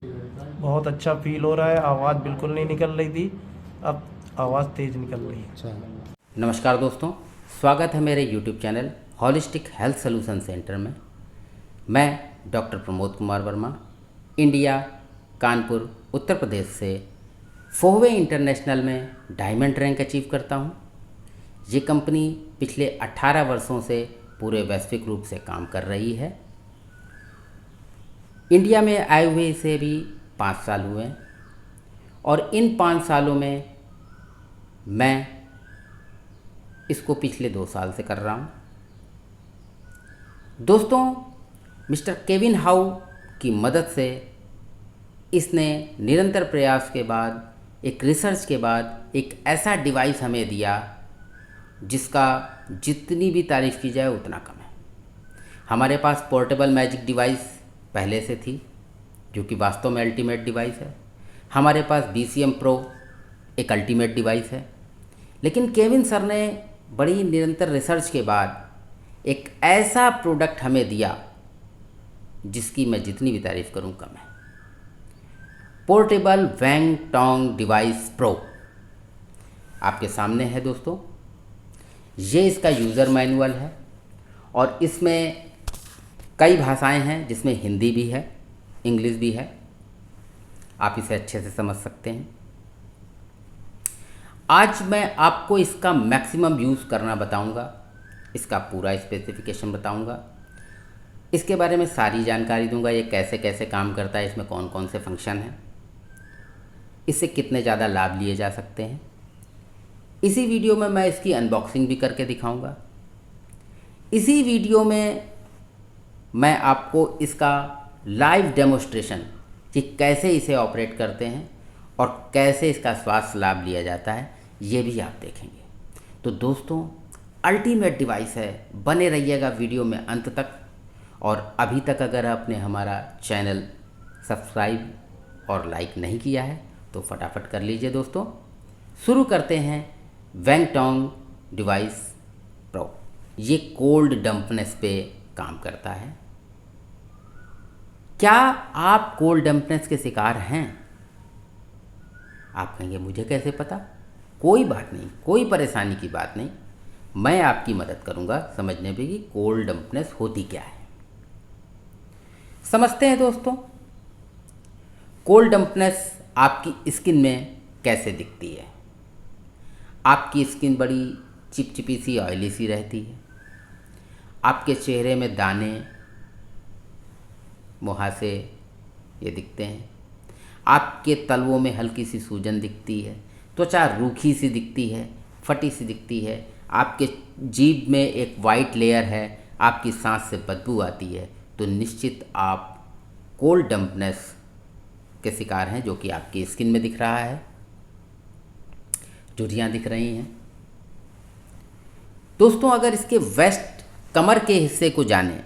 बहुत अच्छा फील हो रहा है। आवाज़ बिल्कुल नहीं निकल रही थी, अब आवाज़ तेज़ निकल रही है। अच्छा। नमस्कार दोस्तों, स्वागत है मेरे YouTube channel holistic health solution centre में। मैं डॉक्टर प्रमोद कुमार वर्मा, इंडिया, कानपुर, उत्तर प्रदेश से फोहवे इंटरनेशनल में डायमंड रैंक अचीव करता हूँ। ये कंपनी पिछले 18 वर्षों से पूरे वैश्विक रूप से काम कर रही है। इंडिया में आए हुए इसे भी 5 साल हुए हैं और इन 5 सालों में मैं इसको पिछले 2 साल से कर रहा हूँ। दोस्तों, मिस्टर केविन हाउ की मदद से इसने निरंतर प्रयास के बाद, एक रिसर्च के बाद एक ऐसा डिवाइस हमें दिया जिसका जितनी भी तारीफ़ की जाए उतना कम है। हमारे पास पोर्टेबल मैजिक डिवाइस पहले से थी जो कि वास्तव में अल्टीमेट डिवाइस है। हमारे पास BCM प्रो एक अल्टीमेट डिवाइस है। लेकिन केविन सर ने बड़ी निरंतर रिसर्च के बाद एक ऐसा प्रोडक्ट हमें दिया जिसकी मैं जितनी भी तारीफ़ करूं कम है। पोर्टेबल वैंग टोंग डिवाइस प्रो आपके सामने है दोस्तों। ये इसका यूज़र मैनुअल है और इसमें कई भाषाएं हैं, जिसमें हिंदी भी है, इंग्लिश भी है। आप इसे अच्छे से समझ सकते हैं। आज मैं आपको इसका मैक्सिमम यूज़ करना बताऊंगा, इसका पूरा स्पेसिफिकेशन बताऊंगा, इसके बारे में सारी जानकारी दूंगा। ये कैसे कैसे काम करता है, इसमें कौन कौन से फंक्शन हैं, इससे कितने ज़्यादा लाभ लिए जा सकते हैं। इसी वीडियो में मैं इसकी अनबॉक्सिंग भी करके दिखाऊंगा। इसी वीडियो में मैं आपको इसका लाइव डेमोस्ट्रेशन कि कैसे इसे ऑपरेट करते हैं और कैसे इसका स्वास्थ्य लाभ लिया जाता है, ये भी आप देखेंगे। तो दोस्तों, अल्टीमेट डिवाइस है, बने रहिएगा वीडियो में अंत तक। और अभी तक अगर आपने हमारा चैनल सब्सक्राइब और लाइक नहीं किया है तो फटाफट कर लीजिए दोस्तों। शुरू करते हैं वैंग टोंग डिवाइस प्रो। ये कोल्ड डंपनेस पे काम करता है। क्या आप कोल्ड डंपनेस के शिकार हैं? आप कहेंगे मुझे कैसे पता? कोई बात नहीं, कोई परेशानी की बात नहीं। मैं आपकी मदद करूंगा समझने में कि कोल्ड डंपनेस होती क्या है। समझते हैं दोस्तों। कोल्ड डंपनेस आपकी स्किन में कैसे दिखती है। आपकी स्किन बड़ी चिपचिपी सी, ऑयली सी रहती है। आपके चेहरे में दाने, मुहासे ये दिखते हैं। आपके तलवों में हल्की सी सूजन दिखती है। त्वचा रूखी सी दिखती है, फटी सी दिखती है। आपके जीभ में एक वाइट लेयर है। आपकी सांस से बदबू आती है। तो निश्चित आप कोल्ड डंपनेस के शिकार हैं, जो कि आपकी स्किन में दिख रहा है, झुर्रियाँ दिख रही हैं। दोस्तों, अगर इसके वेस्ट कमर के हिस्से को जानें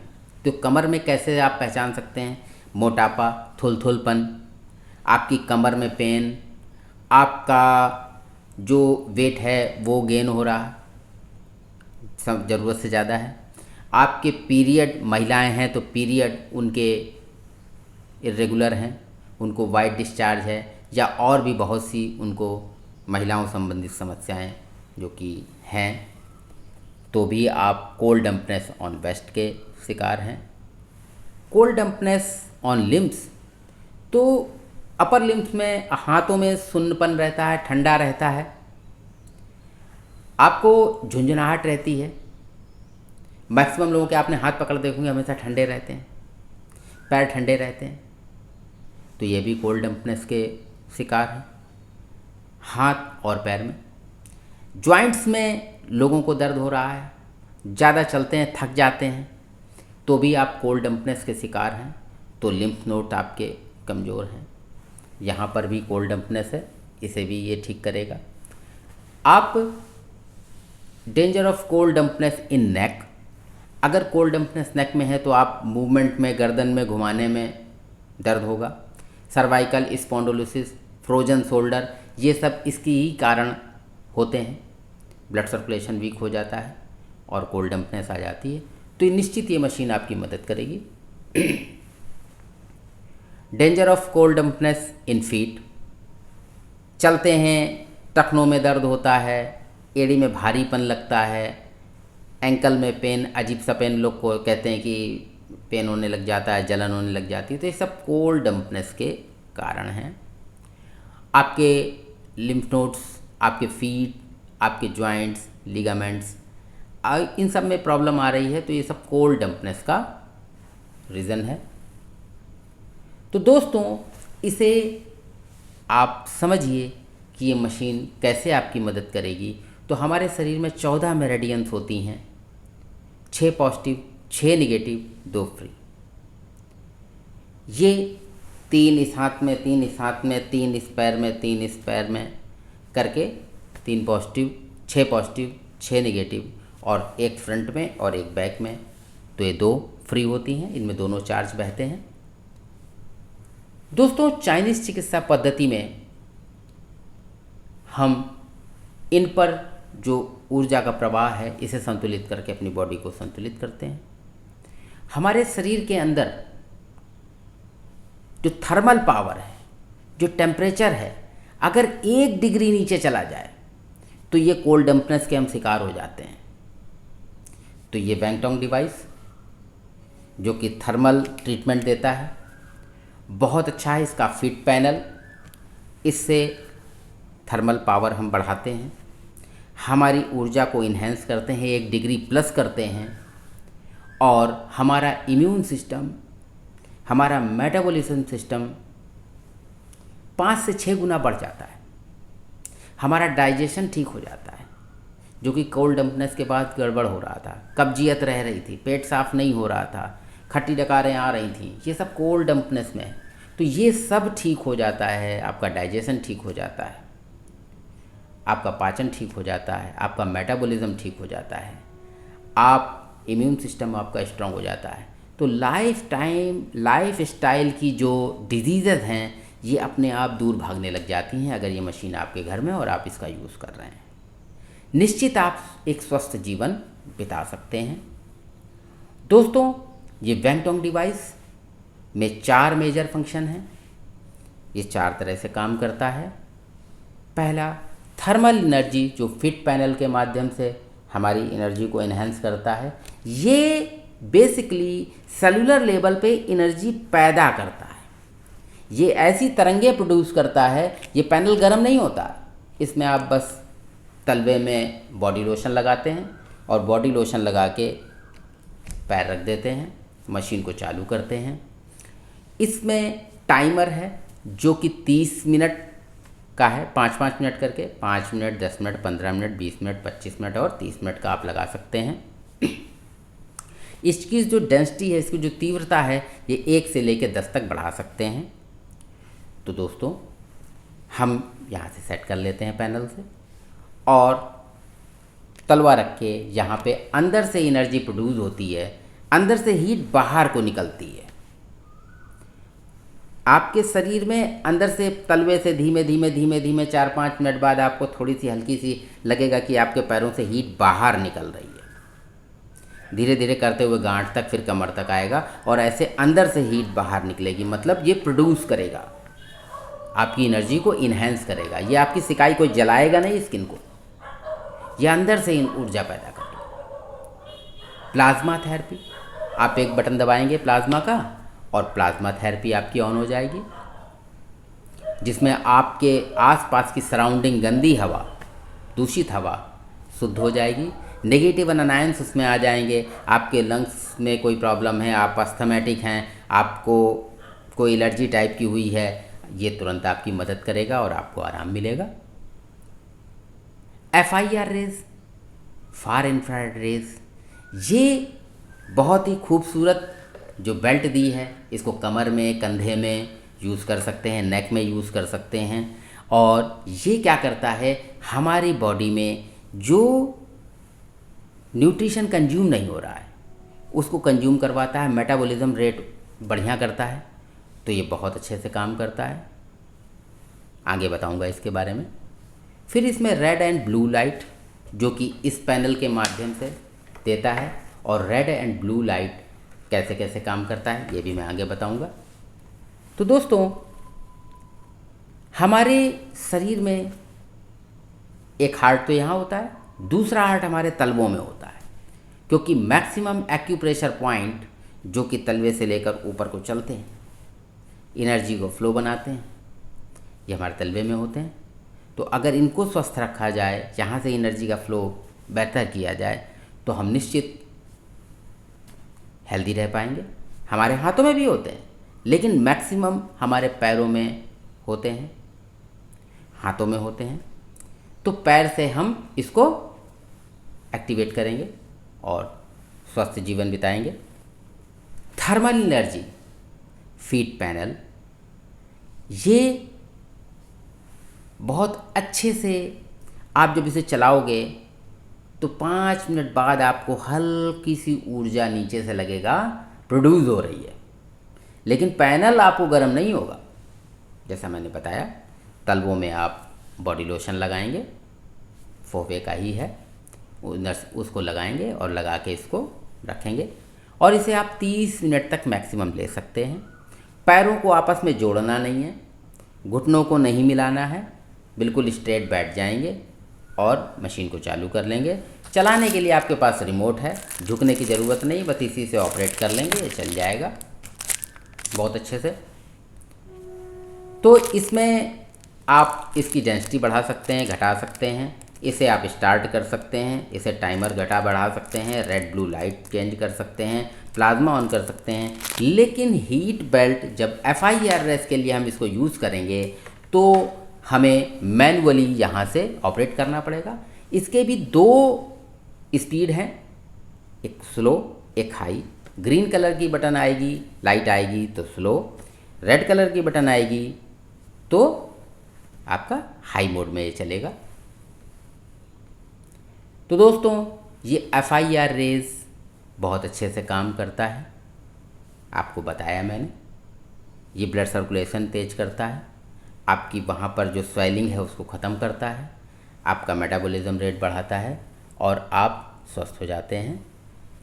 तो कमर में कैसे आप पहचान सकते हैं? मोटापा, थुलथुलपन, आपकी कमर में पेन, आपका जो वेट है वो गेन हो रहा, सब ज़रूरत से ज़्यादा है। आपके पीरियड, महिलाएं हैं तो पीरियड उनके इरेगुलर हैं, उनको वाइट डिस्चार्ज है, या और भी बहुत सी उनको महिलाओं संबंधित समस्याएं जो कि हैं, तो भी आप कोल्ड डंपनेस ऑन वेस्ट के शिकार हैं। कोल्ड डंपनेस ऑन लिम्स, तो अपर लिम्स में, हाथों में सुन्नपन रहता है, ठंडा रहता है, आपको झुंझुनाहट रहती है। मैक्सिमम लोगों के आपने हाथ पकड़ देखोगे हमेशा ठंडे रहते हैं, पैर ठंडे रहते हैं, तो ये भी कोल्ड डंपनेस के शिकार हैं। हाथ और पैर में, जॉइंट्स में लोगों को दर्द हो रहा है, ज़्यादा चलते हैं, थक जाते हैं, तो भी आप कोल्ड डंपनेस के शिकार हैं। तो लिम्फ नोड आपके कमज़ोर हैं, यहाँ पर भी कोल्ड डंपनेस है, इसे भी ये ठीक करेगा। आप डेंजर ऑफ कोल्ड डंपनेस इन नेक, अगर कोल्ड डंपनेस नेक में है तो आप मूवमेंट में, गर्दन में घुमाने में दर्द होगा। सर्वाइकल स्पॉन्डिलोसिस, फ्रोजन शोल्डर, ये सब इसकी ही कारण होते हैं। ब्लड सर्कुलेशन वीक हो जाता है और कोल्ड डंपनेस आ जाती है। तो निश्चित ये मशीन आपकी मदद करेगी। Danger of cold dampness in feet, चलते हैं टखनों में दर्द होता है, एड़ी में भारीपन लगता है, एंकल में पेन, अजीब सा पेन, लोग को कहते हैं कि पेन होने लग जाता है, जलन होने लग जाती है, तो ये सब कोल्ड डम्पनेस के कारण हैं। आपके लिम्फ नोड्स, आपके फीट, आपके जॉइंट्स, लिगामेंट्स, इन सब में प्रॉब्लम आ रही है, तो ये सब कोल्ड डम्पनेस का रीज़न है। तो दोस्तों, इसे आप समझिए कि ये मशीन कैसे आपकी मदद करेगी। तो हमारे शरीर में 14 मेरिडियंस होती हैं, 6 पॉजिटिव, 6 निगेटिव, 2 फ्री। ये 3 इस हाथ में, 3 इस हाथ में, 3 इस पैर में, 3 इस पैर में करके 3 पॉजिटिव, 6 पॉजिटिव, 6 निगेटिव और एक फ्रंट में और एक बैक में, तो ये 2 फ्री होती हैं। इनमें दोनों चार्ज बहते हैं। दोस्तों, चाइनीज़ चिकित्सा पद्धति में हम इन पर जो ऊर्जा का प्रवाह है, इसे संतुलित करके अपनी बॉडी को संतुलित करते हैं। हमारे शरीर के अंदर जो थर्मल पावर है, जो टेम्परेचर है, अगर 1 डिग्री नीचे चला जाए तो ये कोल्ड डम्पनेस के हम शिकार हो जाते हैं। तो ये वैंगटोंग डिवाइस जो कि थर्मल ट्रीटमेंट देता है, बहुत अच्छा है। इसका फिट पैनल, इससे थर्मल पावर हम बढ़ाते हैं, हमारी ऊर्जा को इन्हेंस करते हैं, 1 डिग्री प्लस करते हैं, और हमारा इम्यून सिस्टम, हमारा मेटाबॉलिज्म सिस्टम 5 से 6 गुना बढ़ जाता है। हमारा डाइजेशन ठीक हो जाता है, जो कि कोल्ड डम्पनेस के बाद गड़बड़ हो रहा था, कब्जियत रह रही थी, पेट साफ नहीं हो रहा था, खट्टी डकारें आ रही थी, ये सब कोल्ड डम्पनेस में है। तो ये सब ठीक हो जाता है, आपका डाइजेशन ठीक हो जाता है, आपका पाचन ठीक हो जाता है, आपका मेटाबॉलिज्म ठीक हो जाता है, आप इम्यून सिस्टम आपका स्ट्रांग हो जाता है। तो लाइफ स्टाइल की जो डिजीज़ेज़ हैं, ये अपने आप दूर भागने लग जाती हैं अगर ये मशीन आपके घर में और आप इसका यूज़ कर रहे हैं। निश्चित आप एक स्वस्थ जीवन बिता सकते हैं। दोस्तों, ये वैंगटोंग डिवाइस में 4 मेजर फंक्शन हैं। ये 4 तरह से काम करता है। पहला, थर्मल एनर्जी, जो फिट पैनल के माध्यम से हमारी एनर्जी को एनहेंस करता है। ये बेसिकली सेलुलर लेवल पे एनर्जी पैदा करता है। ये ऐसी तरंगें प्रोड्यूस करता है, ये पैनल गर्म नहीं होता। इसमें आप बस तलवे में बॉडी लोशन लगाते हैं और बॉडी लोशन लगा के पैर रख देते हैं, मशीन को चालू करते हैं। इसमें टाइमर है जो कि 30 मिनट का है, 5-5 मिनट करके, 5 minute, 10 minute, 15 minute, 20 minute, 25 minute और 30 मिनट का आप लगा सकते हैं। इसकी जो डेंसिटी है, इसकी जो तीव्रता है, ये 1 से लेकर 10 तक बढ़ा सकते हैं। तो दोस्तों, हम यहाँ से सेट कर लेते हैं पैनल से, और तलवा रख के यहाँ पे अंदर से एनर्जी प्रोड्यूस होती है, अंदर से हीट बाहर को निकलती है। आपके शरीर में अंदर से तलवे से धीमे धीमे 4-5 मिनट बाद आपको थोड़ी सी हल्की सी लगेगा कि आपके पैरों से हीट बाहर निकल रही है। धीरे धीरे करते हुए गांठ तक, फिर कमर तक आएगा, और ऐसे अंदर से हीट बाहर निकलेगी। मतलब ये प्रोड्यूस करेगा, आपकी एनर्जी को इन्हेंस करेगा। ये आपकी सिकाई को जलाएगा नहीं, स्किन को, ये अंदर से ऊर्जा पैदा करेगा। प्लाज्मा थेरेपी, आप एक बटन दबाएंगे प्लाज्मा का और प्लाज्मा थेरेपी आपकी ऑन हो जाएगी, जिसमें आपके आसपास की सराउंडिंग गंदी हवा, दूषित हवा शुद्ध हो जाएगी। नेगेटिव अनायंस उसमें आ जाएंगे। आपके लंग्स में कोई प्रॉब्लम है, आप अस्थमेटिक हैं, आपको कोई एलर्जी टाइप की हुई है, ये तुरंत आपकी मदद करेगा और आपको आराम मिलेगा। FIR रेज, फार इंफ्रारेड रेज, ये बहुत ही खूबसूरत जो बेल्ट दी है, इसको कमर में, कंधे में यूज़ कर सकते हैं, नेक में यूज़ कर सकते हैं। और ये क्या करता है, हमारी बॉडी में जो न्यूट्रिशन कंज्यूम नहीं हो रहा है उसको कंज्यूम करवाता है, मेटाबॉलिज्म रेट बढ़िया करता है। तो ये बहुत अच्छे से काम करता है, आगे बताऊंगा इसके बारे में। फिर इसमें रेड एंड ब्लू लाइट जो कि इस पैनल के माध्यम से देता है, और रेड एंड ब्लू लाइट कैसे कैसे काम करता है ये भी मैं आगे बताऊंगा। तो दोस्तों, हमारे शरीर में एक हार्ट तो यहाँ होता है, दूसरा हार्ट हमारे तलवों में होता है, क्योंकि मैक्सिमम एक्यूप्रेशर पॉइंट जो कि तलवे से लेकर ऊपर को चलते हैं, एनर्जी को फ्लो बनाते हैं, ये हमारे तलवे में होते हैं। तो अगर इनको स्वस्थ रखा जाए, यहाँ से एनर्जी का फ्लो बेहतर किया जाए, तो हम निश्चित हेल्दी रह पाएंगे। हमारे हाथों में भी होते हैं, लेकिन मैक्सिमम हमारे पैरों में होते हैं, हाथों में होते हैं। तो पैर से हम इसको एक्टिवेट करेंगे और स्वस्थ जीवन बिताएंगे। थर्मल एनर्जी फीट पैनल, ये बहुत अच्छे से आप जब इसे चलाओगे तो 5 मिनट बाद आपको हल्की सी ऊर्जा नीचे से लगेगा प्रोड्यूस हो रही है, लेकिन पैनल आपको गर्म नहीं होगा। जैसा मैंने बताया, तलवों में आप बॉडी लोशन लगाएंगे, फोवे का ही है, उसको लगाएंगे और लगा के इसको रखेंगे और इसे आप 30 मिनट तक मैक्सिमम ले सकते हैं। पैरों को आपस में जोड़ना नहीं है, घुटनों को नहीं मिलाना है, बिल्कुल स्ट्रेट बैठ जाएंगे और मशीन को चालू कर लेंगे। चलाने के लिए आपके पास रिमोट है, झुकने की ज़रूरत नहीं, बस इसी से ऑपरेट कर लेंगे, ये चल जाएगा बहुत अच्छे से। तो इसमें आप इसकी डेंसिटी बढ़ा सकते हैं, घटा सकते हैं, इसे आप स्टार्ट कर सकते हैं, इसे टाइमर घटा बढ़ा सकते हैं, रेड ब्लू लाइट चेंज कर सकते हैं, प्लाज्मा ऑन कर सकते हैं। लेकिन हीट बेल्ट जब FIRS के लिए हम इसको यूज़ करेंगे तो हमें मैनुअली यहाँ से ऑपरेट करना पड़ेगा। इसके भी 2 स्पीड हैं, एक स्लो एक हाई। ग्रीन कलर की बटन आएगी, लाइट आएगी तो स्लो, रेड कलर की बटन आएगी तो आपका हाई मोड में ये चलेगा। तो दोस्तों, ये FIRS बहुत अच्छे से काम करता है, आपको बताया मैंने। ये ब्लड सर्कुलेशन तेज करता है, आपकी वहाँ पर जो स्वेलिंग है उसको ख़त्म करता है, आपका मेटाबॉलिज्म रेट बढ़ाता है और आप स्वस्थ हो जाते हैं।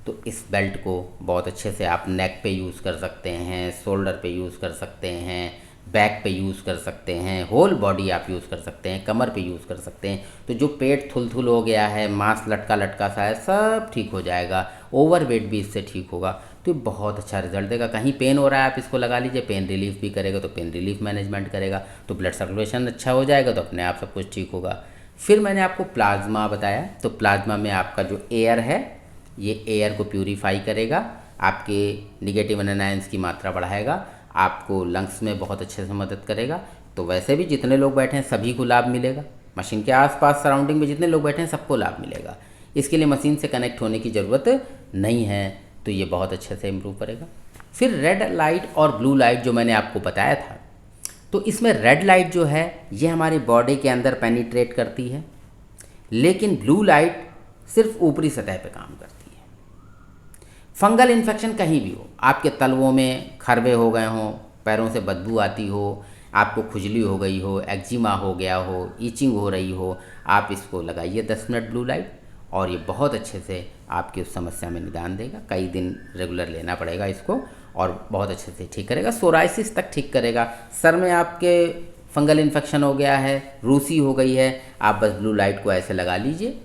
तो इस बेल्ट को बहुत अच्छे से आप नेक पे यूज़ कर सकते हैं, शोल्डर पे यूज़ कर सकते हैं, बैक पे यूज़ कर सकते हैं, होल बॉडी आप यूज़ कर सकते हैं, कमर पे यूज़ कर सकते हैं। तो जो पेट थुल हो गया है, मांस लटका लटका सा है, सब ठीक हो जाएगा। ओवरवेट भी इससे ठीक होगा। तो ये बहुत अच्छा रिजल्ट देगा। कहीं पेन हो रहा है, आप इसको लगा लीजिए, पेन रिलीफ भी करेगा, तो पेन रिलीफ मैनेजमेंट करेगा, तो ब्लड सर्कुलेशन अच्छा हो जाएगा, तो अपने आप सब कुछ ठीक होगा। फिर मैंने आपको प्लाज्मा बताया, तो प्लाज्मा में आपका जो एयर है, ये एयर को प्यूरीफाई करेगा, आपके निगेटिव एनायंस की मात्रा बढ़ाएगा, आपको लंग्स में बहुत अच्छे से मदद करेगा। तो वैसे भी जितने लोग बैठे हैं सभी को लाभ मिलेगा, मशीन के आसपास सराउंडिंग में जितने लोग बैठे हैं सबको लाभ मिलेगा। इसके लिए मशीन से कनेक्ट होने की ज़रूरत नहीं है, तो ये बहुत अच्छे से इम्प्रूव करेगा। फिर रेड लाइट और ब्लू लाइट जो मैंने आपको बताया था, तो इसमें रेड लाइट जो है ये हमारी बॉडी के अंदर पेनिट्रेट करती है, लेकिन ब्लू लाइट सिर्फ ऊपरी सतह पे काम करती है। फंगल इन्फेक्शन कहीं भी हो, आपके तलवों में खरबे हो गए हों, पैरों से बदबू आती हो, आपको खुजली हो गई हो, एक्जिमा हो गया हो, ईचिंग हो रही हो, आप इसको लगाइए 10 मिनट ब्लू लाइट और ये बहुत अच्छे से आपकी उस समस्या में निदान देगा। कई दिन रेगुलर लेना पड़ेगा इसको और बहुत अच्छे से ठीक करेगा, सोराइसिस तक ठीक करेगा। सर में आपके फंगल इन्फेक्शन हो गया है, रूसी हो गई है, आप बस ब्लू लाइट को ऐसे लगा लीजिए,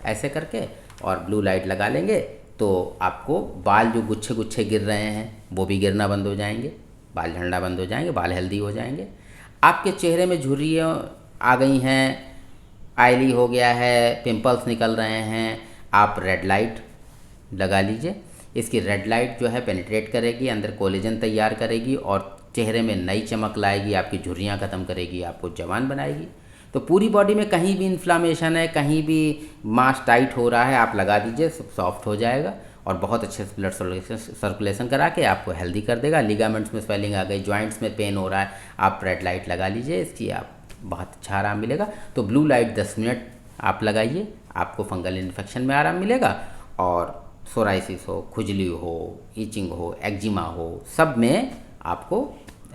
ऐसे करके, और ब्लू लाइट लगा लेंगे तो आपको बाल जो गुच्छे गुच्छे गिर रहे हैं वो भी गिरना बंद हो जाएंगे, बाल झड़ना बंद हो जाएंगे, बाल हेल्दी हो जाएंगे। आपके चेहरे में झुर्रियाँ आ गई हैं, आयली हो गया है, पिंपल्स निकल रहे हैं, आप रेड लाइट लगा लीजिए। इसकी रेड लाइट जो है पेनिट्रेट करेगी, अंदर कोलेजन तैयार करेगी और चेहरे में नई चमक लाएगी, आपकी झुर्रियाँ ख़त्म करेगी, आपको जवान बनाएगी। तो पूरी बॉडी में कहीं भी इन्फ्लामेशन है, कहीं भी मांस टाइट हो रहा है, आप लगा दीजिए, सब सॉफ्ट हो जाएगा और बहुत अच्छे से ब्लड सर्कुलेशन करा के आपको हेल्दी कर देगा। लिगामेंट्स में स्वेलिंग आ गई, जॉइंट्स में पेन हो रहा है, आप रेड लाइट लगा लीजिए, इसकी आप बहुत अच्छा आराम मिलेगा। तो ब्लू लाइट 10 मिनट आप लगाइए, आपको फंगल इन्फेक्शन में आराम मिलेगा और सोराइसिस हो, खुजली हो, ईचिंग हो, एक्जिमा हो, सब में आपको,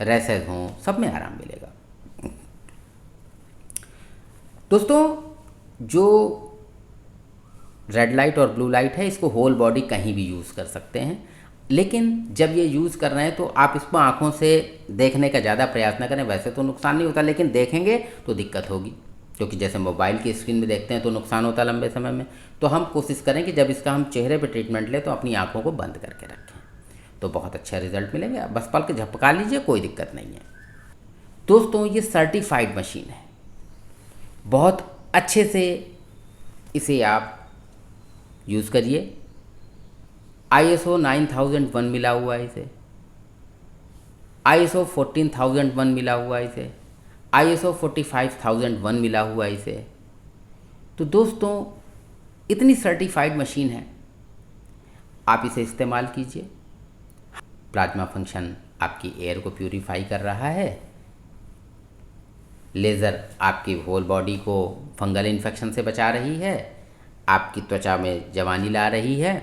रैसेस हों, सब में आराम मिलेगा। दोस्तों, जो रेड लाइट और ब्लू लाइट है इसको होल बॉडी कहीं भी यूज़ कर सकते हैं। लेकिन जब ये यूज़ कर रहे हैं तो आप इसको आँखों से देखने का ज़्यादा प्रयास ना करें। वैसे तो नुकसान नहीं होता, लेकिन देखेंगे तो दिक्कत होगी, क्योंकि जैसे मोबाइल की स्क्रीन में देखते हैं तो नुकसान होता है लंबे समय में। तो हम कोशिश करें कि जब इसका हम चेहरे पे ट्रीटमेंट लें तो अपनी आँखों को बंद करके रखें, तो बहुत अच्छा रिजल्ट मिलेंगे। बस पलक झपका लीजिए, कोई दिक्कत नहीं है। दोस्तों ये सर्टिफाइड मशीन है, बहुत अच्छे से इसे आप यूज़ करिए। ISO 9001 मिला हुआ है इसे, ISO 14001 मिला हुआ है इसे, ISO 45001 मिला हुआ है इसे। तो दोस्तों इतनी सर्टिफाइड मशीन है, आप इसे इस्तेमाल कीजिए। प्लाज्मा फंक्शन आपकी एयर को प्यूरीफाई कर रहा है, लेज़र आपकी होल बॉडी को फंगल इन्फेक्शन से बचा रही है, आपकी त्वचा में जवानी ला रही है,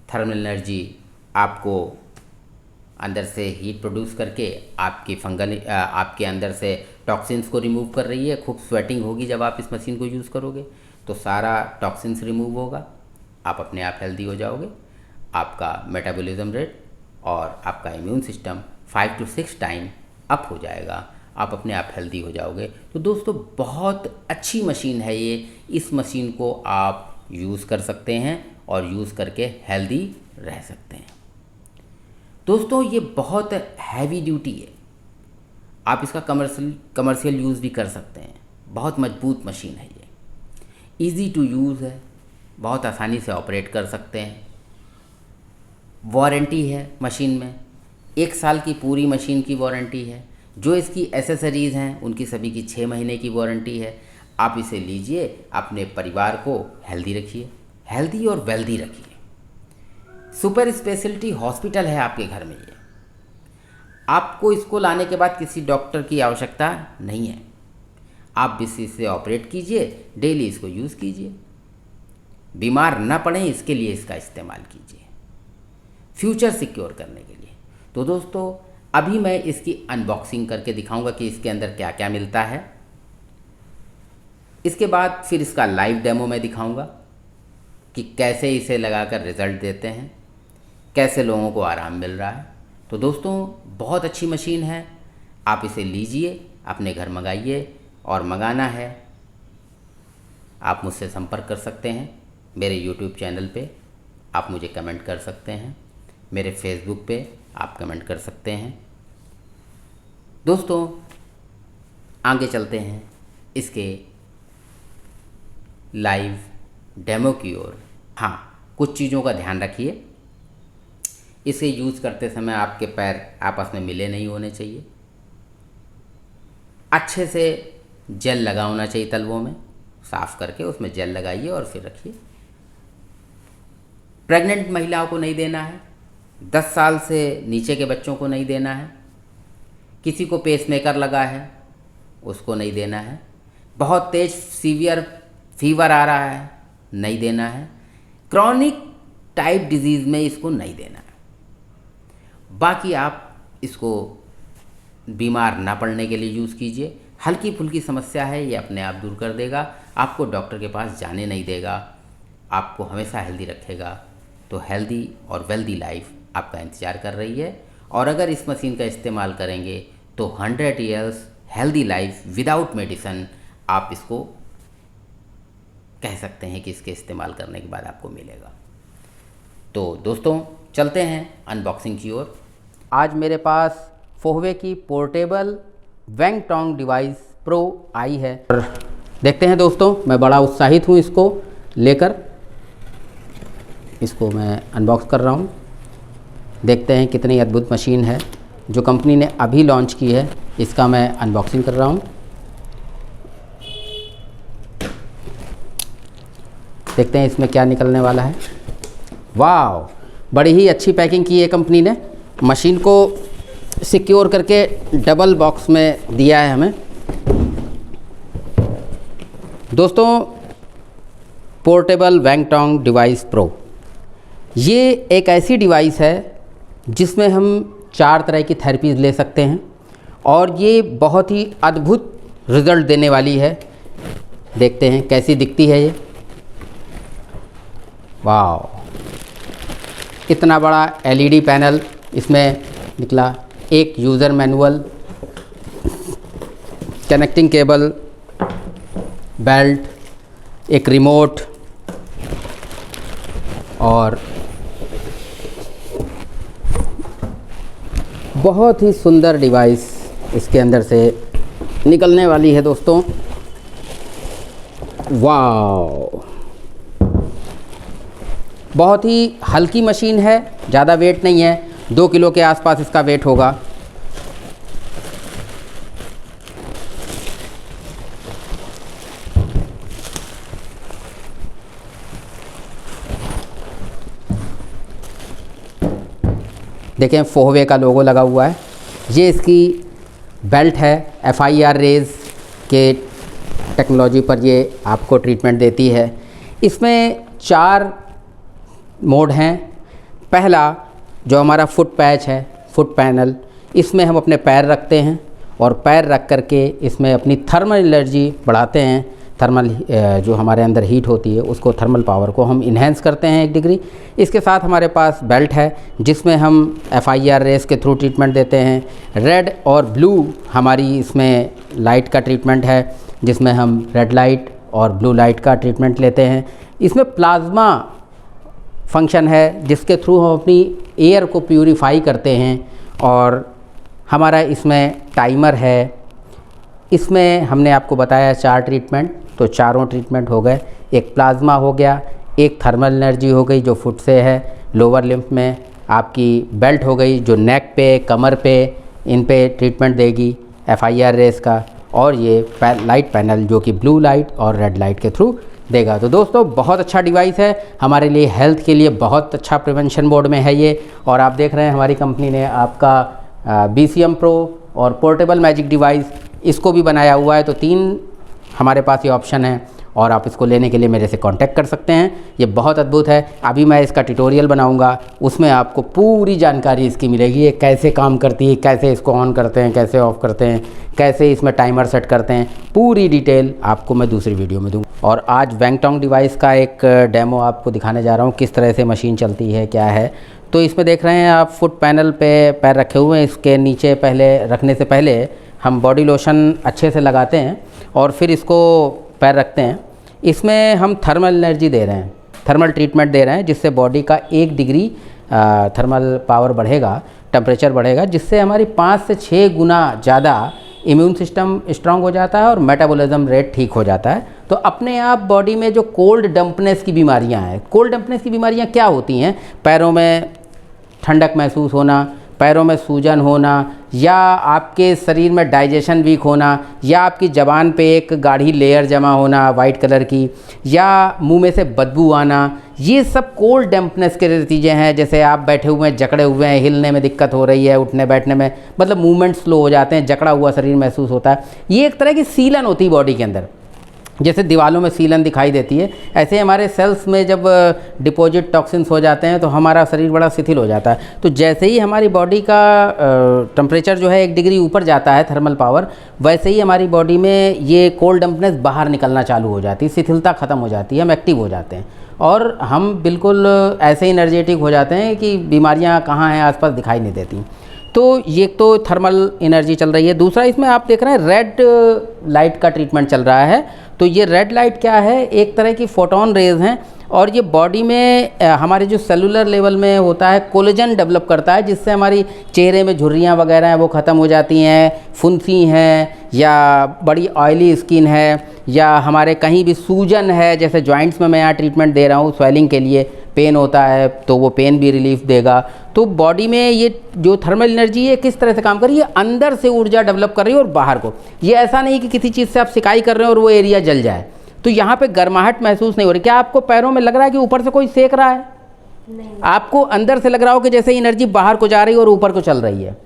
थर्मल एनर्जी आपको अंदर से हीट प्रोड्यूस करके आपके अंदर से टॉक्सिन्स को रिमूव कर रही है। खूब स्वेटिंग होगी जब आप इस मशीन को यूज़ करोगे, तो सारा टॉक्सिन्स रिमूव होगा, आप अपने आप हेल्दी हो जाओगे। आपका मेटाबॉलिज्म रेट और आपका immune system 5 to 6 time up हो जाएगा, आप अपने आप हेल्दी हो जाओगे। तो दोस्तों बहुत अच्छी मशीन है ये, इस मशीन को आप यूज़ कर सकते हैं और यूज़ करके हेल्दी रह सकते हैं। दोस्तों ये बहुत हैवी ड्यूटी है, आप इसका कमर्शियल यूज़ भी कर सकते हैं। बहुत मजबूत मशीन है ये, इजी टू यूज़ है, बहुत आसानी से ऑपरेट कर सकते हैं। वारंटी है मशीन में, 1 साल की पूरी मशीन की वारंटी है। जो इसकी एसेसरीज़ हैं उनकी सभी की 6 महीने की वारंटी है। आप इसे लीजिए, अपने परिवार को हेल्दी रखिए, हेल्दी और वेल्दी रखिए। सुपर स्पेशलिटी हॉस्पिटल है आपके घर में ये, आपको इसको लाने के बाद किसी डॉक्टर की आवश्यकता नहीं है। आप इसी से ऑपरेट कीजिए, डेली इसको यूज़ कीजिए, बीमार ना पड़ें इसके लिए इसका इस्तेमाल कीजिए, फ्यूचर सिक्योर करने के लिए। तो दोस्तों अभी मैं इसकी अनबॉक्सिंग करके दिखाऊंगा कि इसके अंदर क्या क्या मिलता है। इसके बाद फिर इसका लाइव डेमो मैं दिखाऊंगा कि कैसे इसे लगाकर रिज़ल्ट देते हैं, कैसे लोगों को आराम मिल रहा है। तो दोस्तों बहुत अच्छी मशीन है, आप इसे लीजिए, अपने घर मंगाइए। और मंगाना है आप मुझसे संपर्क कर सकते हैं मेरे YouTube चैनल पे, आप मुझे कमेंट कर सकते हैं, मेरे फेसबुक पे आप कमेंट कर सकते हैं। दोस्तों आगे चलते हैं इसके लाइव डेमो की ओर। हाँ, कुछ चीज़ों का ध्यान रखिए, इसे यूज़ करते समय आपके पैर आपस में मिले नहीं होने चाहिए। अच्छे से जेल लगा होना चाहिए, तलवों में साफ़ करके उसमें जेल लगाइए और फिर रखिए। प्रेग्नेंट महिलाओं को नहीं देना है, 10 साल से नीचे के बच्चों को नहीं देना है, किसी को पेसमेकर लगा है उसको नहीं देना है, बहुत तेज सीवियर फीवर आ रहा है नहीं देना है, क्रॉनिक टाइप डिजीज़ में इसको नहीं देना है। बाकी आप इसको बीमार ना पड़ने के लिए यूज़ कीजिए। हल्की फुल्की समस्या है, ये अपने आप दूर कर देगा, आपको डॉक्टर के पास जाने नहीं देगा, आपको हमेशा हेल्दी रखेगा। तो हेल्दी और वेल्दी लाइफ आपका इंतज़ार कर रही है। और अगर इस मशीन का इस्तेमाल करेंगे तो 100 years healthy life without medicine, आप इसको कह सकते हैं कि इसके इस्तेमाल करने के बाद आपको मिलेगा। तो दोस्तों चलते हैं अनबॉक्सिंग की ओर। आज मेरे पास फोहवे की पोर्टेबल वैंगटोंग डिवाइस प्रो आई है और देखते हैं दोस्तों, मैं बड़ा उत्साहित हूँ इसको लेकर। इसको मैं अनबॉक्स कर रहा हूँ, देखते हैं कितनी अद्भुत मशीन है जो कंपनी ने अभी लॉन्च की है। इसका मैं अनबॉक्सिंग कर रहा हूँ, देखते हैं इसमें क्या निकलने वाला है। वाह, बड़ी ही अच्छी पैकिंग की है कंपनी ने, मशीन को सिक्योर करके डबल बॉक्स में दिया है हमें। दोस्तों पोर्टेबल वैंगटोंग डिवाइस प्रो, ये एक ऐसी डिवाइस है जिसमें हम 4 तरह की थेरेपीज़ ले सकते हैं और ये बहुत ही अद्भुत रिज़ल्ट देने वाली है। देखते हैं कैसी दिखती है ये। वाह, इतना बड़ा LED पैनल इसमें निकला, एक user manual, connecting cable, belt, एक रिमोट और बहुत ही सुंदर डिवाइस इसके अंदर से निकलने वाली है दोस्तों। वाह, बहुत ही हल्की मशीन है, ज़्यादा वेट नहीं है, 2 किलो के आसपास इसका वेट होगा। देखें फोहवे का लोगो लगा हुआ है। ये इसकी बेल्ट है, FIR रेज के टेक्नोलॉजी पर ये आपको ट्रीटमेंट देती है। इसमें 4 मोड हैं। पहला जो हमारा फुट पैच है, फुट पैनल, इसमें हम अपने पैर रखते हैं और पैर रख करके इसमें अपनी थर्मल एनर्जी बढ़ाते हैं। थर्मल जो हमारे अंदर हीट होती है उसको, थर्मल पावर को हम इन्हेंस करते हैं 1 डिग्री। इसके साथ हमारे पास बेल्ट है जिसमें हम FIR रेस के थ्रू ट्रीटमेंट देते हैं। रेड और ब्लू हमारी इसमें लाइट का ट्रीटमेंट है जिसमें हम रेड लाइट और ब्लू लाइट का ट्रीटमेंट लेते हैं। इसमें प्लाज्मा फंक्शन है जिसके थ्रू हम अपनी एयर को प्यूरीफाई करते हैं। और हमारा इसमें टाइमर है। इसमें हमने आपको बताया 4 ट्रीटमेंट, तो चारों ट्रीटमेंट हो गए। एक प्लाज्मा हो गया, एक थर्मल एनर्जी हो गई जो फुट से है, लोअर लिम्फ में आपकी बेल्ट हो गई जो नेक पे, कमर पे, इन पे ट्रीटमेंट देगी FIR रेस का, और ये लाइट पैनल जो कि ब्लू लाइट और रेड लाइट के थ्रू देगा। तो दोस्तों बहुत अच्छा डिवाइस है, हमारे लिए हेल्थ के लिए बहुत अच्छा प्रिवेंशन मोड में है ये। और आप देख रहे हैं हमारी कंपनी ने आपका BCM प्रो और पोर्टेबल मैजिक डिवाइस इसको भी बनाया हुआ है। तो 3 हमारे पास ये ऑप्शन है और आप इसको लेने के लिए मेरे से कांटेक्ट कर सकते हैं। ये बहुत अद्भुत है। अभी मैं इसका ट्यूटोरियल बनाऊंगा, उसमें आपको पूरी जानकारी इसकी मिलेगी, ये कैसे काम करती है, कैसे इसको ऑन करते हैं, कैसे ऑफ़ करते हैं, कैसे इसमें टाइमर सेट करते हैं, पूरी डिटेल आपको मैं दूसरी वीडियो में दूँगा। और आज वैंगटोंग डिवाइस का एक डेमो आपको दिखाने जा रहा हूँ, किस तरह से मशीन चलती है, क्या है। तो इसमें देख रहे हैं आप फुट पैनल पे पैर रखे हुए हैं। इसके नीचे पहले रखने से पहले हम बॉडी लोशन अच्छे से लगाते हैं और फिर इसको पैर रखते हैं। इसमें हम थर्मल एनर्जी दे रहे हैं, थर्मल ट्रीटमेंट दे रहे हैं, जिससे बॉडी का 1 डिग्री थर्मल पावर बढ़ेगा, टेम्परेचर बढ़ेगा, जिससे हमारी 5 से 6 गुना ज़्यादा इम्यून सिस्टम स्ट्रांग हो जाता है और मेटाबॉलिज्म रेट ठीक हो जाता है। तो अपने आप बॉडी में जो कोल्ड डंपनेस की बीमारियां हैं, कोल्ड डंपनेस की बीमारियां क्या होती हैं? पैरों में ठंडक महसूस होना, पैरों में सूजन होना, या आपके शरीर में डाइजेशन वीक होना, या आपकी ज़बान पे एक गाढ़ी लेयर जमा होना वाइट कलर की, या मुंह में से बदबू आना, ये सब कोल्ड डैम्पनेस के नतीजे हैं। जैसे आप बैठे हुए हैं, जकड़े हुए हैं, हिलने में दिक्कत हो रही है, उठने बैठने में मतलब मूवमेंट स्लो हो जाते हैं, जकड़ा हुआ शरीर महसूस होता है। ये एक तरह की सीलन होती है बॉडी के अंदर, जैसे दीवालों में सीलन दिखाई देती है, ऐसे हमारे सेल्स में जब डिपॉजिट टॉक्सिन्स हो जाते हैं तो हमारा शरीर बड़ा शिथिल हो जाता है। तो जैसे ही हमारी बॉडी का टेम्परेचर जो है 1 डिग्री ऊपर जाता है, थर्मल पावर, वैसे ही हमारी बॉडी में ये कोल्ड डंपनेस बाहर निकलना चालू हो जाती है, शिथिलता ख़त्म हो जाती है, हम एक्टिव हो जाते हैं और हम बिल्कुल ऐसे ही एनर्जेटिक हो जाते हैं कि बीमारियाँ कहाँ हैं आसपास दिखाई नहीं देती। तो ये तो थर्मल एनर्जी चल रही है। दूसरा इसमें आप देख रहे हैं रेड लाइट का ट्रीटमेंट चल रहा है। तो ये रेड लाइट क्या है? एक तरह की फोटोन रेज हैं और ये बॉडी में हमारे जो सेलुलर लेवल में होता है कोलेजन डेवलप करता है, जिससे हमारी चेहरे में झुर्रियाँ वगैरह हैं वो ख़त्म हो जाती हैं, फुंसी हैं या बड़ी ऑयली स्किन है या हमारे कहीं भी सूजन है, जैसे जॉइंट्स में मैं यहाँ ट्रीटमेंट दे रहा हूँ स्वेलिंग के लिए, पेन होता है तो वो पेन भी रिलीफ देगा। तो बॉडी में ये जो थर्मल एनर्जी है किस तरह से काम कर रही है, अंदर से ऊर्जा डेवलप कर रही है और बाहर को। ये ऐसा नहीं कि किसी चीज़ से आप सिकाई कर रहे हो और वो एरिया जल जाए, तो यहाँ पे गर्माहट महसूस नहीं हो रही। क्या आपको पैरों में लग रहा है कि ऊपर से कोई सेक रहा है? नहीं। आपको अंदर से लग रहा हो कि जैसे एनर्जी बाहर को जा रही है और ऊपर को चल रही है।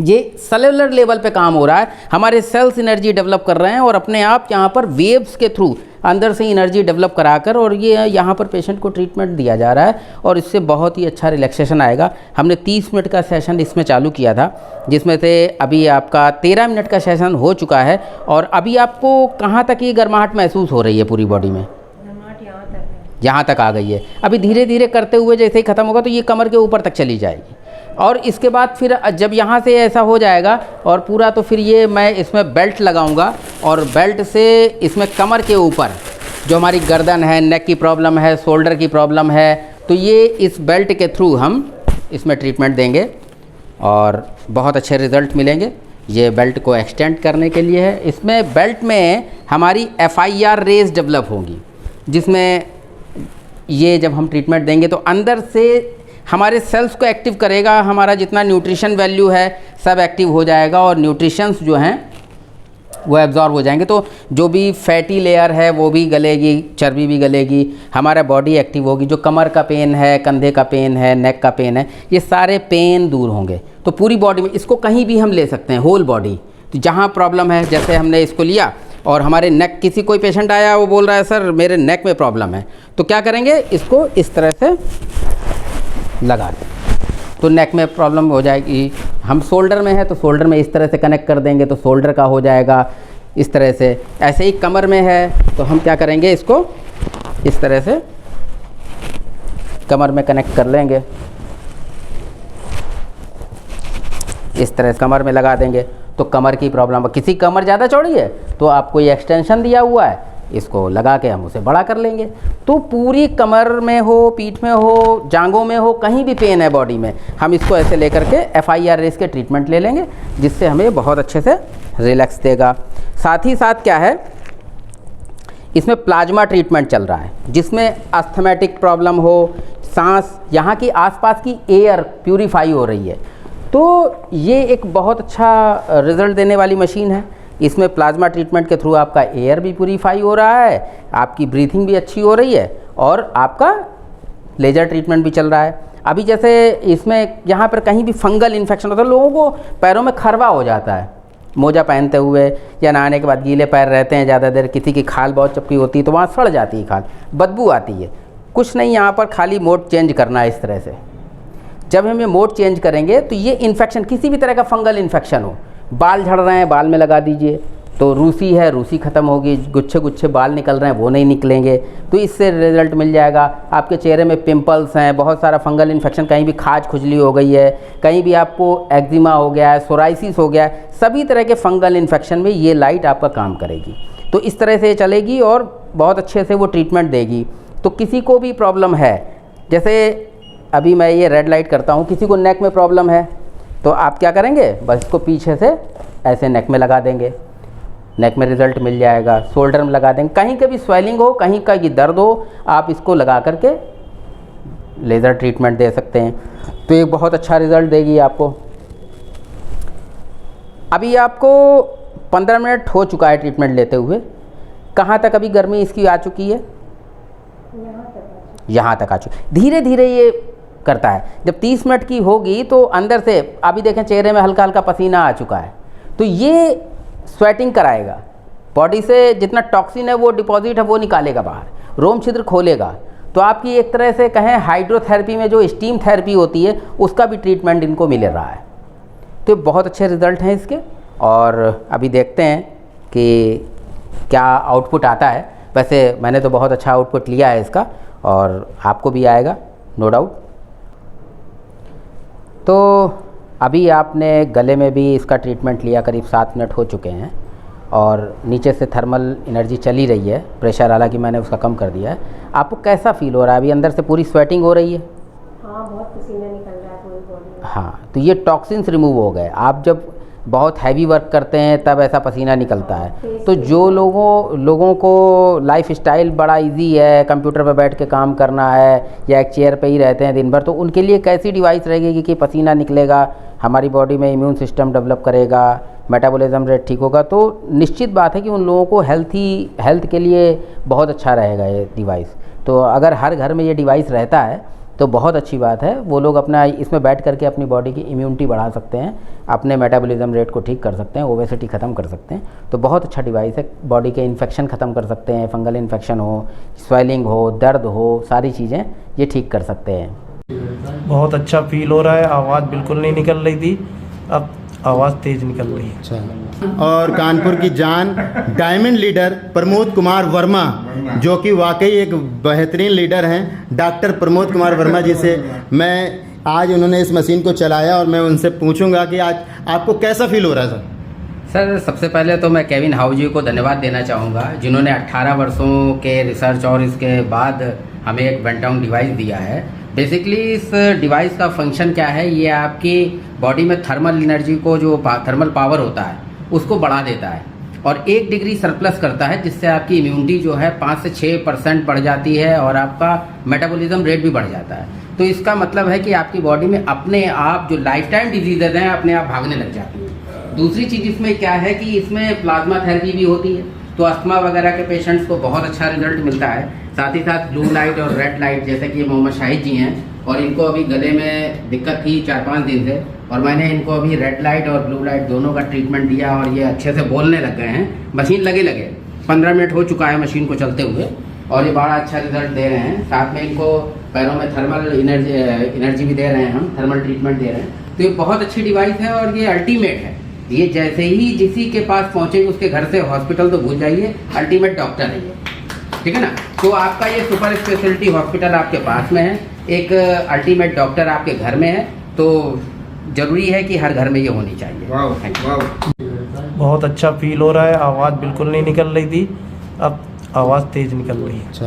ये सेलुलर लेवल पे काम हो रहा है, हमारे सेल्स एनर्जी डेवलप कर रहे हैं और अपने आप यहाँ पर वेव्स के थ्रू अंदर से एनर्जी डेवलप कराकर और ये यहाँ पर पेशेंट को ट्रीटमेंट दिया जा रहा है और इससे बहुत ही अच्छा रिलैक्सेशन आएगा। हमने 30 मिनट का सेशन इसमें चालू किया था, जिसमें से अभी आपका 13 मिनट का सेशन हो चुका है। और अभी आपको कहाँ तक ये गर्माहट महसूस हो रही है पूरी बॉडी में? गर्माहट यहाँ तक है। यहाँ तक आ गई है। अभी धीरे धीरे करते हुए जैसे ही ख़त्म होगा तो ये कमर के ऊपर तक चली जाएगी, और इसके बाद फिर जब यहाँ से ऐसा हो जाएगा और पूरा, तो फिर ये मैं इसमें बेल्ट लगाऊंगा, और बेल्ट से इसमें कमर के ऊपर जो हमारी गर्दन है, नेक की प्रॉब्लम है, शोल्डर की प्रॉब्लम है, तो ये इस बेल्ट के थ्रू हम इसमें ट्रीटमेंट देंगे और बहुत अच्छे रिज़ल्ट मिलेंगे। ये बेल्ट को एक्सटेंड करने के लिए है। इसमें बेल्ट में हमारी FIR रेज डेवलप होंगी, जिसमें ये जब हम ट्रीटमेंट देंगे तो अंदर से हमारे सेल्स को एक्टिव करेगा, हमारा जितना न्यूट्रिशन वैल्यू है सब एक्टिव हो जाएगा, और न्यूट्रिशंस जो हैं वो एब्जॉर्ब हो जाएंगे, तो जो भी फैटी लेयर है वो भी गलेगी, चर्बी भी गलेगी, हमारा बॉडी एक्टिव होगी। जो कमर का पेन है, कंधे का पेन है, नेक का पेन है, ये सारे पेन दूर होंगे। तो पूरी बॉडी में इसको कहीं भी हम ले सकते हैं, होल बॉडी। तो जहाँ प्रॉब्लम है, जैसे हमने इसको लिया और हमारे नेक, किसी कोई पेशेंट आया वो बोल रहा है सर मेरे नेक में प्रॉब्लम है, तो क्या करेंगे, इसको इस तरह से लगा दें तो नेक में प्रॉब्लम हो जाएगी। हम शोल्डर में है तो शोल्डर में इस तरह से कनेक्ट कर देंगे तो शोल्डर का हो जाएगा इस तरह से। ऐसे ही कमर में है तो हम क्या करेंगे, इसको इस तरह से कमर में कनेक्ट कर लेंगे, इस तरह से कमर में लगा देंगे तो कमर की प्रॉब्लम, किसी कमर ज़्यादा चौड़ी है तो आपको ये एक्सटेंशन दिया हुआ है, इसको लगा के हम उसे बड़ा कर लेंगे। तो पूरी कमर में हो, पीठ में हो, जांघों में हो, कहीं भी पेन है बॉडी में, हम इसको ऐसे लेकर के FIR रेस के ट्रीटमेंट ले लेंगे, जिससे हमें बहुत अच्छे से रिलैक्स देगा। साथ ही साथ क्या है, इसमें प्लाज्मा ट्रीटमेंट चल रहा है, जिसमें अस्थमेटिक प्रॉब्लम हो, सांस, यहाँ की आसपास की एयर प्यूरीफाई हो रही है, तो ये एक बहुत अच्छा रिज़ल्ट देने वाली मशीन है। इसमें प्लाज्मा ट्रीटमेंट के थ्रू आपका एयर भी प्यूरीफाई हो रहा है, आपकी ब्रीथिंग भी अच्छी हो रही है, और आपका लेज़र ट्रीटमेंट भी चल रहा है। अभी जैसे इसमें यहाँ पर कहीं भी फंगल इन्फेक्शन होता है, लोगों को पैरों में खरवा हो जाता है मोजा पहनते हुए, या नहाने के बाद गीले पैर रहते हैं ज़्यादा देर, किसी की खाल बहुत चपकी होती है तो वहाँ सड़ जाती है खाल, बदबू आती है। कुछ नहीं, यहाँ पर खाली मोड चेंज करना है इस तरह से। जब हम ये मोड चेंज करेंगे तो ये इन्फेक्शन, किसी भी तरह का फंगल इन्फेक्शन हो, बाल झड़ रहे हैं बाल में लगा दीजिए, तो रूसी है रूसी ख़त्म होगी, गुच्छे गुच्छे बाल निकल रहे हैं वो नहीं निकलेंगे, तो इससे रिजल्ट मिल जाएगा। आपके चेहरे में पिंपल्स हैं, बहुत सारा फंगल इन्फेक्शन, कहीं भी खाज खुजली हो गई है, कहीं भी आपको एक्जिमा हो गया है, सोराइसिस हो गया है, सभी तरह के फंगल इन्फेक्शन में ये लाइट आपका काम करेगी। तो इस तरह से चलेगी और बहुत अच्छे से वो ट्रीटमेंट देगी। तो किसी को भी प्रॉब्लम है, जैसे अभी मैं ये रेड लाइट करता हूँ, किसी को नेक में प्रॉब्लम है तो आप क्या करेंगे, बस इसको पीछे से ऐसे नेक में लगा देंगे, नेक में रिज़ल्ट मिल जाएगा। शोल्डर में लगा देंगे, कहीं का भी स्वेलिंग हो, कहीं का भी दर्द हो, आप इसको लगा करके लेज़र ट्रीटमेंट दे सकते हैं, तो ये बहुत अच्छा रिज़ल्ट देगी आपको। अभी आपको 15 मिनट हो चुका है ट्रीटमेंट लेते हुए, कहाँ तक अभी गर्मी इसकी आ चुकी है, यहाँ तक आ चुकी। धीरे धीरे ये करता है, जब 30 मिनट की होगी तो अंदर से, अभी देखें चेहरे में हल्का हल्का पसीना आ चुका है, तो ये स्वेटिंग कराएगा, बॉडी से जितना टॉक्सिन है वो डिपॉजिट है वो निकालेगा बाहर, रोम छिद्र खोलेगा। तो आपकी एक तरह से कहें हाइड्रोथेरेपी में जो स्टीम थेरेपी होती है उसका भी ट्रीटमेंट इनको मिल रहा है। तो बहुत अच्छे रिज़ल्ट हैं इसके, और अभी देखते हैं कि क्या आउटपुट आता है। वैसे मैंने तो बहुत अच्छा आउटपुट लिया है इसका, और आपको भी आएगा नो डाउट। तो अभी आपने गले में भी इसका ट्रीटमेंट लिया, करीब 7 मिनट हो चुके हैं, और नीचे से थर्मल एनर्जी चली रही है, प्रेशर हालांकि मैंने उसका कम कर दिया है। आपको कैसा फील हो रहा है, अभी अंदर से पूरी स्वेटिंग हो रही है? हाँ, बहुत पसीना निकल रहा है पूरी बॉडी में। हाँ, तो ये टॉक्सिन्स रिमूव हो गए। आप जब बहुत हैवी वर्क करते हैं तब ऐसा पसीना निकलता है। तो जो लोगों को लाइफ स्टाइल बड़ा इजी है, कंप्यूटर पर बैठ के काम करना है या एक चेयर पे ही रहते हैं दिन भर, तो उनके लिए कैसी डिवाइस रहेगी कि पसीना निकलेगा, हमारी बॉडी में इम्यून सिस्टम डेवलप करेगा, मेटाबॉलिज्म रेट ठीक होगा, तो निश्चित बात है कि उन लोगों को हेल्थ के लिए बहुत अच्छा रहेगा ये डिवाइस। तो अगर हर घर में ये डिवाइस रहता है तो बहुत अच्छी बात है। वो लोग अपना इसमें बैठ करके अपनी बॉडी की इम्यूनिटी बढ़ा सकते हैं, अपने मेटाबॉलिज्म रेट को ठीक कर सकते हैं, ओबेसिटी ख़त्म कर सकते हैं। तो बहुत अच्छा डिवाइस है, बॉडी के इन्फेक्शन ख़त्म कर सकते हैं, फंगल इन्फेक्शन हो, स्वेलिंग हो, दर्द हो, सारी चीज़ें ये ठीक कर सकते हैं। बहुत अच्छा फील हो रहा है, आवाज़ बिल्कुल नहीं निकल रही थी, अब आवाज़ तेज निकल रही है। अच्छा। और कानपुर की जान डायमंड लीडर प्रमोद कुमार वर्मा, जो कि वाकई एक बेहतरीन लीडर हैं, डॉक्टर प्रमोद कुमार वर्मा जी से मैं आज उन्होंने इस मशीन को चलाया और मैं उनसे पूछूंगा कि आज आपको कैसा फील हो रहा है सर। सर सबसे पहले तो मैं केविन हाउ जी को धन्यवाद देना चाहूँगा, जिन्होंने 18 वर्षों के रिसर्च और इसके बाद हमें एक वेंटाउन डिवाइस दिया है। बेसिकली इस डिवाइस का फंक्शन क्या है, ये आपकी बॉडी में थर्मल एनर्जी को, जो थर्मल पावर होता है उसको बढ़ा देता है और 1 डिग्री सरप्लस करता है, जिससे आपकी इम्यूनिटी जो है 5 से 6% बढ़ जाती है और आपका मेटाबॉलिज्म रेट भी बढ़ जाता है। तो इसका मतलब है कि आपकी बॉडी में अपने आप जो लाइफ टाइम डिजीजेज हैं अपने आप भागने लग जाती है। दूसरी चीज़ इसमें क्या है कि इसमें प्लाज्मा थेरेपी भी होती है, तो अस्थमा वगैरह के पेशेंट्स को बहुत अच्छा रिजल्ट मिलता है। साथ ही साथ ब्लू लाइट और रेड लाइट, जैसे कि मोहम्मद शाहिद जी हैं और इनको अभी गले में दिक्कत थी 4-5 दिन से, और मैंने इनको अभी रेड लाइट और ब्लू लाइट दोनों का ट्रीटमेंट दिया और ये अच्छे से बोलने लग गए हैं। मशीन लगे 15 मिनट हो चुका है मशीन को चलते हुए और ये बड़ा अच्छा रिजल्ट दे रहे हैं। साथ में इनको पैरों में थर्मल एनर्जी भी दे रहे हैं, हम थर्मल ट्रीटमेंट दे रहे हैं। तो ये बहुत अच्छी डिवाइस है और ये अल्टीमेट है। ये जैसे ही किसी के पास पहुंचेगी उसके घर से हॉस्पिटल तो भूल जाइए, अल्टीमेट डॉक्टर है ये, ठीक है ना। तो आपका ये सुपर स्पेशलिटी हॉस्पिटल आपके पास में है, एक अल्टीमेट डॉक्टर आपके घर में है, तो जरूरी है कि हर घर में ये होनी चाहिए। बहुत अच्छा फील हो रहा है। आवाज़ बिल्कुल नहीं निकल रही थी, अब आवाज़ तेज निकल रही है। अच्छा।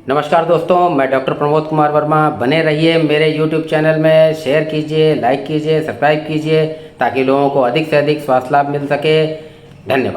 नमस्कार दोस्तों, मैं डॉक्टर प्रमोद कुमार वर्मा। बने रहिए मेरे YouTube चैनल में, शेयर कीजिए, लाइक कीजिए, सब्सक्राइब कीजिए, ताकि लोगों को अधिक से अधिक स्वास्थ्य लाभ मिल सके। धन्यवाद।